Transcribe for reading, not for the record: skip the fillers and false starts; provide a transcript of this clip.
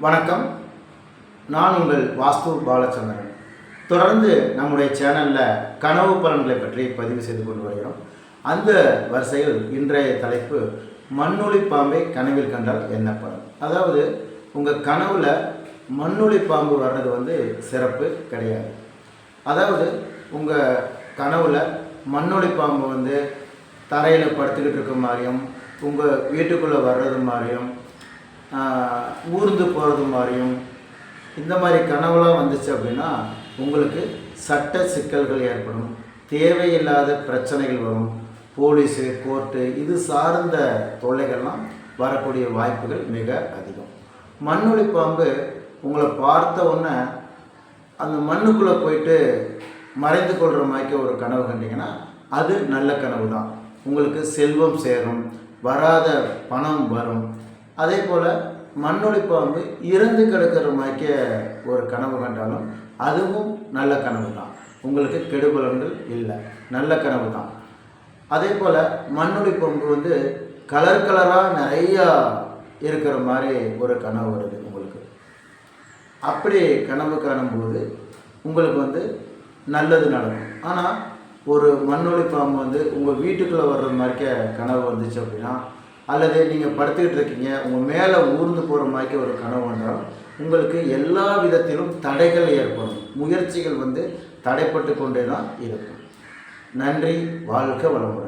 வணக்கம். நான் உங்கள் வாஸ்து பாலச்சந்திரன். தொடர்ந்து நம்முடைய சேனலில் கனவு பலன்களை பற்றி பதிவு செய்து கொண்டு வருகிறோம். அந்த வரிசையில் இன்றைய தலைப்பு மண்ணொளி பாம்பை கனவில் கண்டால் என்ன பலன். அதாவது உங்கள் கனவில் மண்ணொளி பாம்பு வர்றது சிறப்பு கிடையாது. அதாவது உங்கள் கனவில் மண்ணொளி பாம்பு தரையில் படுத்துக்கிட்டு இருக்க மாதிரியும், உங்கள் வீட்டுக்குள்ளே வர்றது மாதிரியும், ஊர்ந்து போகிறது மாதிரியும், இந்த மாதிரி கனவுலாம் வந்துச்சு அப்படின்னா உங்களுக்கு சட்ட சிக்கல்கள் ஏற்படும், தேவையில்லாத பிரச்சனைகள் வரும், போலீஸு, கோர்ட்டு இது சார்ந்த தொல்லைகள்லாம் வரக்கூடிய வாய்ப்புகள் மிக அதிகம். மண்ணொளி பாம்பு உங்களை பார்த்த உடனே அந்த மண்ணுக்குள்ளே போயிட்டு மறைந்து கொள்கிற மாதிரி ஒரு கனவு கண்டிங்கன்னா அது நல்ல கனவு தான். உங்களுக்கு செல்வம் சேரும், வராத பணம் வரும். அதே போல் மண்ணொளி பாம்பு இறந்து கிடக்கிற மாதிரி ஒரு கனவு கண்டாலும் அதுவும் நல்ல கனவு தான். உங்களுக்கு கெடுபலன்கள் இல்லை, நல்ல கனவு தான். அதே போல் மண்ணொளி பாம்பு கலர் கலராக நிறையா இருக்கிற மாதிரி ஒரு கனவு வருது உங்களுக்கு. அப்படி கனவு காணும்போது உங்களுக்கு நல்லது நடக்கும். ஆனால் ஒரு மண்ணொளி பாம்பு உங்கள் வீட்டுக்குள்ளே வர்ற மாதிரி கனவு வந்துச்சு அப்படின்னா, அல்லது நீங்கள் படுத்துக்கிட்டு இருக்கீங்க உங்கள் மேலே ஊர்ந்து போகிற மாதிரி ஒரு கனவு வந்தாலும் உங்களுக்கு எல்லா விதத்திலும் தடைகள் ஏற்படும். முயற்சிகள் தடைப்பட்டு கொண்டே தான் இருக்கும். நன்றி. வாழ்க வளமுடன்.